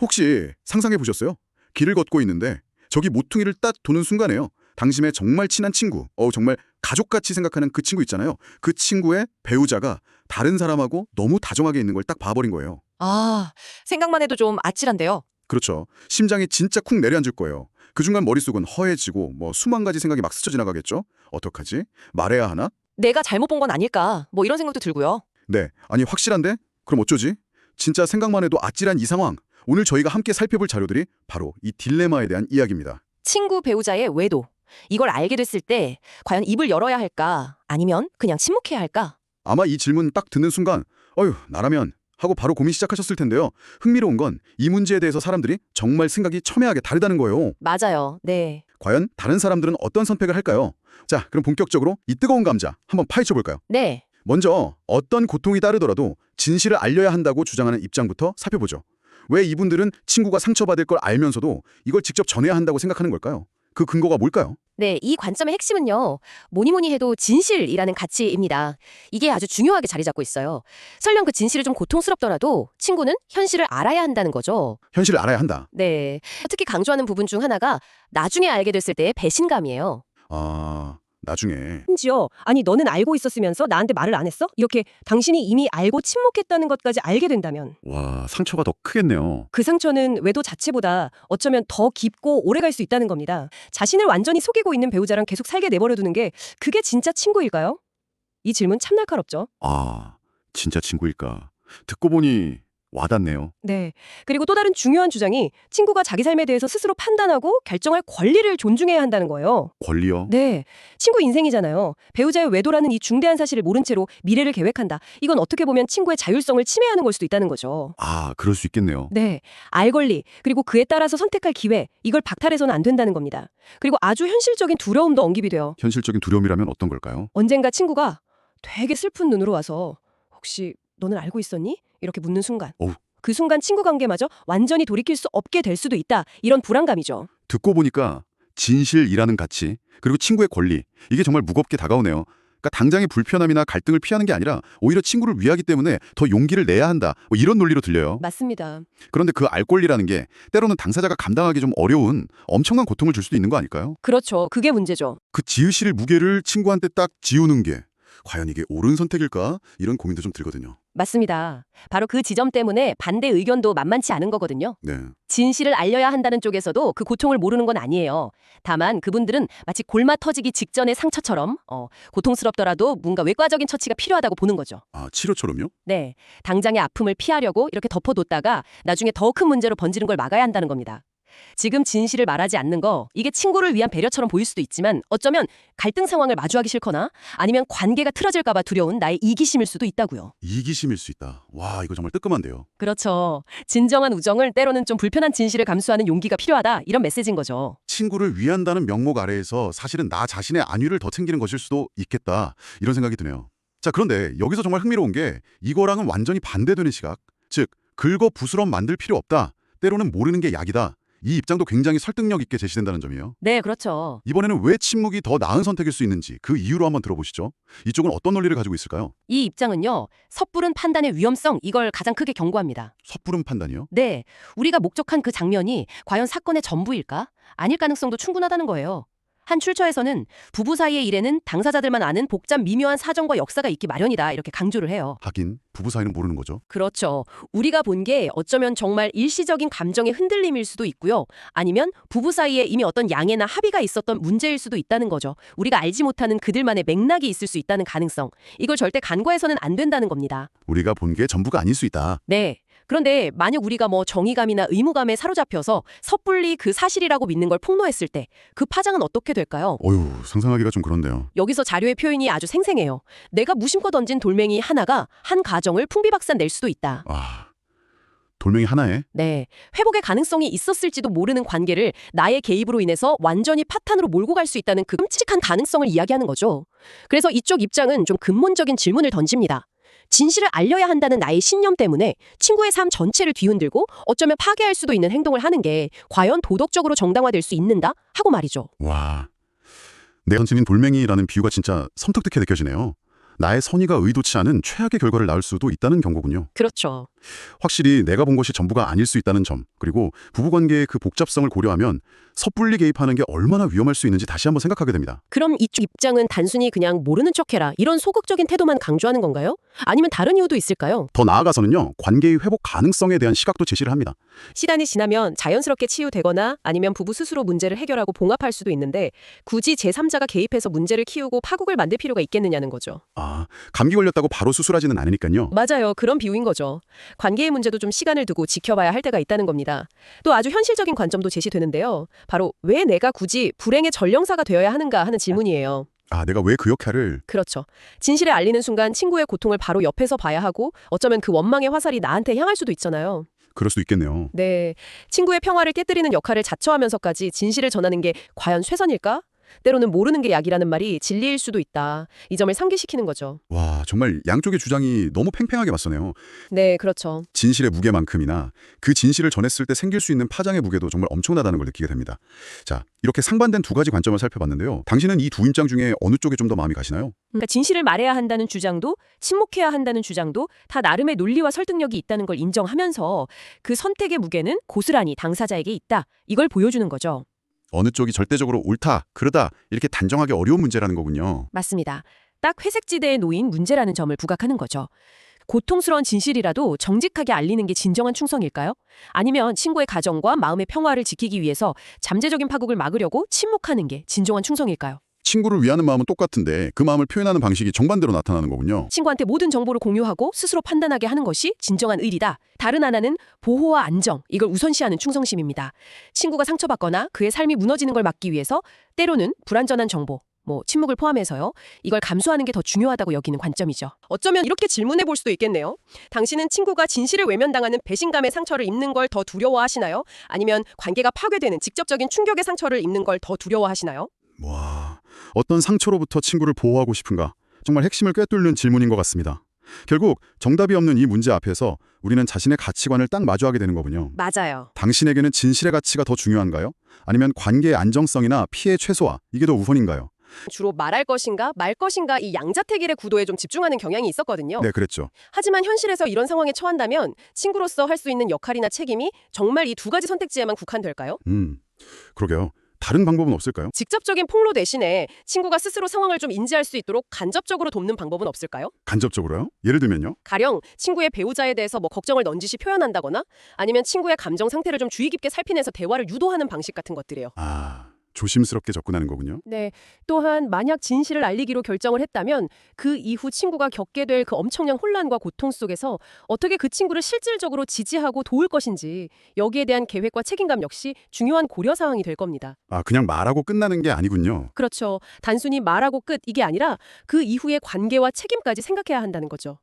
혹시 상상해 보셨어요? 길을 걷고 있는데 저기 모퉁이를 딱 도는 순간에요. 당신의 정말 친한 친구, 정말 가족같이 생각하는 그 친구 있잖아요. 그 친구의 배우자가 다른 사람하고 너무 다정하게 있는 걸 딱 봐버린 거예요. 아, 생각만 해도 좀 아찔한데요. 그렇죠. 심장이 진짜 쿵 내려앉을 거예요. 그 순간 머릿속은 허해지고 수만 가지 생각이 막 스쳐 지나가겠죠? 어떡하지? 말해야 하나? 내가 잘못 본 건 아닐까? 뭐 이런 생각도 들고요. 네. 아니 확실한데? 그럼 어쩌지? 진짜 생각만 해도 아찔한 이 상황. 오늘 저희가 함께 살펴볼 자료들이 바로 이 딜레마에 대한 이야기입니다. 친구 배우자의 외도. 이걸 알게 됐을 때 과연 입을 열어야 할까? 아니면 그냥 침묵해야 할까? 아마 이 질문 딱 듣는 순간 어휴 나라면 하고 바로 고민 시작하셨을 텐데요. 흥미로운 건 이 문제에 대해서 사람들이 정말 생각이 첨예하게 다르다는 거예요. 맞아요. 네. 과연 다른 사람들은 어떤 선택을 할까요? 자, 그럼 본격적으로 이 뜨거운 감자 한번 파헤쳐 볼까요? 네. 먼저 어떤 고통이 따르더라도 진실을 알려야 한다고 주장하는 입장부터 살펴보죠. 왜 이분들은 친구가 상처받을 걸 알면서도 이걸 직접 전해야 한다고 생각하는 걸까요? 그 근거가 뭘까요? 네, 이 관점의 핵심은요. 뭐니 뭐니 해도 진실이라는 가치입니다. 이게 아주 중요하게 자리 잡고 있어요. 설령 그 진실이 좀 고통스럽더라도 친구는 현실을 알아야 한다는 거죠. 현실을 알아야 한다. 네. 특히 강조하는 부분 중 하나가 나중에 알게 됐을 때의 배신감이에요. 아, 나중에. 심지어 아니 너는 알고 있었으면서 나한테 말을 안 했어? 이렇게 당신이 이미 알고 침묵했다는 것까지 알게 된다면 와, 상처가 더 크겠네요. 그 상처는 외도 자체보다 어쩌면 더 깊고 오래 갈 수 있다는 겁니다. 자신을 완전히 속이고 있는 배우자랑 계속 살게 내버려두는 게 그게 진짜 친구일까요? 이 질문 참 날카롭죠. 아, 진짜 친구일까? 듣고 보니 와닿네요. 네. 그리고 또 다른 중요한 주장이 친구가 자기 삶에 대해서 스스로 판단하고 결정할 권리를 존중해야 한다는 거예요. 권리요? 네. 친구 인생이잖아요. 배우자의 외도라는 이 중대한 사실을 모른 채로 미래를 계획한다. 이건 어떻게 보면 친구의 자율성을 침해하는 걸 수도 있다는 거죠. 아, 그럴 수 있겠네요. 네. 알 권리, 그리고 그에 따라서 선택할 기회, 이걸 박탈해서는 안 된다는 겁니다. 그리고 아주 현실적인 두려움도 언급이 돼요. 현실적인 두려움이라면 어떤 걸까요? 언젠가 친구가 되게 슬픈 눈으로 와서 혹시 너는 알고 있었니? 이렇게 묻는 순간. 어우. 그 순간 친구 관계마저 완전히 돌이킬 수 없게 될 수도 있다. 이런 불안감이죠. 듣고 보니까 진실이라는 가치, 그리고 친구의 권리, 이게 정말 무겁게 다가오네요. 그러니까 당장의 불편함이나 갈등을 피하는 게 아니라 오히려 친구를 위하기 때문에 더 용기를 내야 한다. 이런 논리로 들려요. 맞습니다. 그런데 그 알 권리라는 게 때로는 당사자가 감당하기 좀 어려운 엄청난 고통을 줄 수도 있는 거 아닐까요? 그렇죠. 그게 문제죠. 그 지으실 무게를 친구한테 딱 지우는 게 과연 이게 옳은 선택일까? 이런 고민도 좀 들거든요. 맞습니다. 바로 그 지점 때문에 반대 의견도 만만치 않은 거거든요. 네. 진실을 알려야 한다는 쪽에서도 그 고통을 모르는 건 아니에요. 다만 그분들은 마치 골마 터지기 직전의 상처처럼 고통스럽더라도 뭔가 외과적인 처치가 필요하다고 보는 거죠. 아, 치료처럼요? 네, 당장의 아픔을 피하려고 이렇게 덮어뒀다가 나중에 더 큰 문제로 번지는 걸 막아야 한다는 겁니다. 지금 진실을 말하지 않는 거, 이게 친구를 위한 배려처럼 보일 수도 있지만 어쩌면 갈등 상황을 마주하기 싫거나 아니면 관계가 틀어질까 봐 두려운 나의 이기심일 수도 있다고요. 이기심일 수 있다. 와, 이거 정말 뜨끔한데요. 그렇죠. 진정한 우정을 때로는 좀 불편한 진실을 감수하는 용기가 필요하다, 이런 메시지인 거죠. 친구를 위한다는 명목 아래에서 사실은 나 자신의 안위를 더 챙기는 것일 수도 있겠다. 이런 생각이 드네요. 자, 그런데 여기서 정말 흥미로운 게 이거랑은 완전히 반대되는 시각. 즉, 긁어 부스럼 만들 필요 없다. 때로는 모르는 게 약이다. 이 입장도 굉장히 설득력 있게 제시된다는 점이에요. 네, 그렇죠. 이번에는 왜 침묵이 더 나은 선택일 수 있는지 그 이유로 한번 들어보시죠. 이쪽은 어떤 논리를 가지고 있을까요? 이 입장은요, 섣부른 판단의 위험성, 이걸 가장 크게 경고합니다. 섣부른 판단이요? 네, 우리가 목격한 그 장면이 과연 사건의 전부일까? 아닐 가능성도 충분하다는 거예요. 한 출처에서는 부부 사이의 일에는 당사자들만 아는 복잡 미묘한 사정과 역사가 있기 마련이다, 이렇게 강조를 해요. 하긴 부부 사이는 모르는 거죠. 그렇죠. 우리가 본 게 어쩌면 정말 일시적인 감정의 흔들림일 수도 있고요. 아니면 부부 사이에 이미 어떤 양해나 합의가 있었던 문제일 수도 있다는 거죠. 우리가 알지 못하는 그들만의 맥락이 있을 수 있다는 가능성. 이걸 절대 간과해서는 안 된다는 겁니다. 우리가 본 게 전부가 아닐 수 있다. 네. 그런데 만약 우리가 정의감이나 의무감에 사로잡혀서 섣불리 그 사실이라고 믿는 걸 폭로했을 때 그 파장은 어떻게 될까요? 어휴, 상상하기가 좀 그런데요. 여기서 자료의 표현이 아주 생생해요. 내가 무심코 던진 돌멩이 하나가 한 가정을 풍비박산 낼 수도 있다. 아, 돌멩이 하나에? 네, 회복의 가능성이 있었을지도 모르는 관계를 나의 개입으로 인해서 완전히 파탄으로 몰고 갈 수 있다는 그 끔찍한 가능성을 이야기하는 거죠. 그래서 이쪽 입장은 좀 근본적인 질문을 던집니다. 진실을 알려야 한다는 나의 신념 때문에 친구의 삶 전체를 뒤흔들고 어쩌면 파괴할 수도 있는 행동을 하는 게 과연 도덕적으로 정당화될 수 있는가? 하고 말이죠. 와, 내 선생님 돌멩이라는 비유가 진짜 섬뜩하게 느껴지네요. 나의 선의가 의도치 않은 최악의 결과를 낳을 수도 있다는 경고군요. 그렇죠. 확실히 내가 본 것이 전부가 아닐 수 있다는 점, 그리고 부부관계의 그 복잡성을 고려하면 섣불리 개입하는 게 얼마나 위험할 수 있는지 다시 한번 생각하게 됩니다. 그럼 이쪽 입장은 단순히 그냥 모르는 척해라 이런 소극적인 태도만 강조하는 건가요? 아니면 다른 이유도 있을까요? 더 나아가서는요, 관계의 회복 가능성에 대한 시각도 제시를 합니다. 시간이 지나면 자연스럽게 치유되거나 아니면 부부 스스로 문제를 해결하고 봉합할 수도 있는데 굳이 제3자가 개입해서 문제를 키우고 파국을 만들 필요가 있겠느냐는 거죠. 아, 감기 걸렸다고 바로 수술하지는 않으니까요. 맞아요. 그런 비유인 거죠. 관계의 문제도 좀 시간을 두고 지켜봐야 할 때가 있다는 겁니다. 또 아주 현실적인 관점도 제시되는데요. 바로 왜 내가 굳이 불행의 전령사가 되어야 하는가 하는 질문이에요. 아, 내가 왜 그 역할을... 그렇죠. 진실을 알리는 순간 친구의 고통을 바로 옆에서 봐야 하고 어쩌면 그 원망의 화살이 나한테 향할 수도 있잖아요. 그럴 수도 있겠네요. 네, 친구의 평화를 깨뜨리는 역할을 자처하면서까지 진실을 전하는 게 과연 최선일까? 때로는 모르는 게 약이라는 말이 진리일 수도 있다. 이 점을 상기시키는 거죠. 와, 정말 양쪽의 주장이 너무 팽팽하게 맞서네요. 네, 그렇죠. 진실의 무게만큼이나 그 진실을 전했을 때 생길 수 있는 파장의 무게도 정말 엄청나다는 걸 느끼게 됩니다. 자, 이렇게 상반된 두 가지 관점을 살펴봤는데요. 당신은 이 두 입장 중에 어느 쪽에 좀 더 마음이 가시나요? 그러니까 진실을 말해야 한다는 주장도 침묵해야 한다는 주장도 다 나름의 논리와 설득력이 있다는 걸 인정하면서 그 선택의 무게는 고스란히 당사자에게 있다. 이걸 보여주는 거죠. 어느 쪽이 절대적으로 옳다, 그러다 이렇게 단정하기 어려운 문제라는 거군요. 맞습니다. 딱 회색지대에 놓인 문제라는 점을 부각하는 거죠. 고통스러운 진실이라도 정직하게 알리는 게 진정한 충성일까요? 아니면 친구의 가정과 마음의 평화를 지키기 위해서 잠재적인 파국을 막으려고 침묵하는 게 진정한 충성일까요? 친구를 위하는 마음은 똑같은데 그 마음을 표현하는 방식이 정반대로 나타나는 거군요. 친구한테 모든 정보를 공유하고 스스로 판단하게 하는 것이 진정한 의리다. 다른 하나는 보호와 안정, 이걸 우선시하는 충성심입니다. 친구가 상처받거나 그의 삶이 무너지는 걸 막기 위해서 때로는 불완전한 정보, 침묵을 포함해서요. 이걸 감수하는 게 더 중요하다고 여기는 관점이죠. 어쩌면 이렇게 질문해 볼 수도 있겠네요. 당신은 친구가 진실을 외면당하는 배신감의 상처를 입는 걸 더 두려워하시나요? 아니면 관계가 파괴되는 직접적인 충격의 상처를 입는 걸 더 두려워하시나요? 와, 어떤 상처로부터 친구를 보호하고 싶은가? 정말 핵심을 꿰뚫는 질문인 것 같습니다. 결국 정답이 없는 이 문제 앞에서 우리는 자신의 가치관을 딱 마주하게 되는 거군요. 맞아요. 당신에게는 진실의 가치가 더 중요한가요? 아니면 관계의 안정성이나 피해 최소화, 이게 더 우선인가요? 주로 말할 것인가 말 것인가 이 양자택일의 구도에 좀 집중하는 경향이 있었거든요. 네, 그랬죠. 하지만 현실에서 이런 상황에 처한다면 친구로서 할 수 있는 역할이나 책임이 정말 이 두 가지 선택지에만 국한될까요? 그러게요. 다른 방법은 없을까요? 직접적인 폭로 대신에 친구가 스스로 상황을 좀 인지할 수 있도록 간접적으로 돕는 방법은 없을까요? 간접적으로요? 예를 들면요? 가령 친구의 배우자에 대해서 걱정을 넌지시 표현한다거나 아니면 친구의 감정 상태를 좀 주의 깊게 살피면서 대화를 유도하는 방식 같은 것들이에요. 아, 조심스럽게 접근하는 거군요. 네. 또한 만약 진실을 알리기로 결정을 했다면 그 이후 친구가 겪게 될 그 엄청난 혼란과 고통 속에서 어떻게 그 친구를 실질적으로 지지하고 도울 것인지 여기에 대한 계획과 책임감 역시 중요한 고려 사항이 될 겁니다. 아, 그냥 말하고 끝나는 게 아니군요. 그렇죠. 단순히 말하고 끝 이게 아니라 그 이후의 관계와 책임까지 생각해야 한다는 거죠.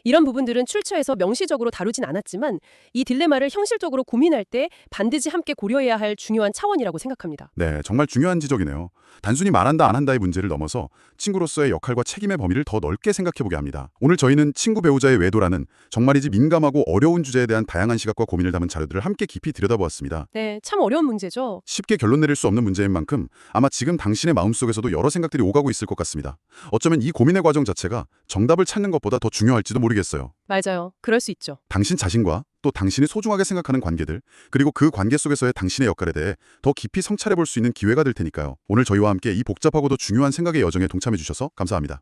이런 부분들은 출처에서 명시적으로 다루진 않았지만 이 딜레마를 현실적으로 고민할 때 반드시 함께 고려해야 할 중요한 차원이라고 생각합니다. 네, 정말 중요한 지적이네요. 단순히 말한다 안 한다의 문제를 넘어서 친구로서의 역할과 책임의 범위를 더 넓게 생각해보게 합니다. 오늘 저희는 친구 배우자의 외도라는 정말이지 민감하고 어려운 주제에 대한 다양한 시각과 고민을 담은 자료들을 함께 깊이 들여다보았습니다. 네, 참 어려운 문제죠. 쉽게 결론 내릴 수 없는 문제인 만큼 아마 지금 당신의 마음속에서도 여러 생각들이 오가고 있을 것 같습니다. 어쩌면 이 고민의 과정 자체가 정답을 찾는 것보다 더 중요할지도 모르겠어요. 맞아요. 그럴 수 있죠. 당신 자신과 또 당신이 소중하게 생각하는 관계들, 그리고 그 관계 속에서의 당신의 역할에 대해 더 깊이 성찰해 볼 수 있는 기회가 될 테니까요. 오늘 저희와 함께 이 복잡하고도 중요한 생각의 여정에 동참해 주셔서 감사합니다.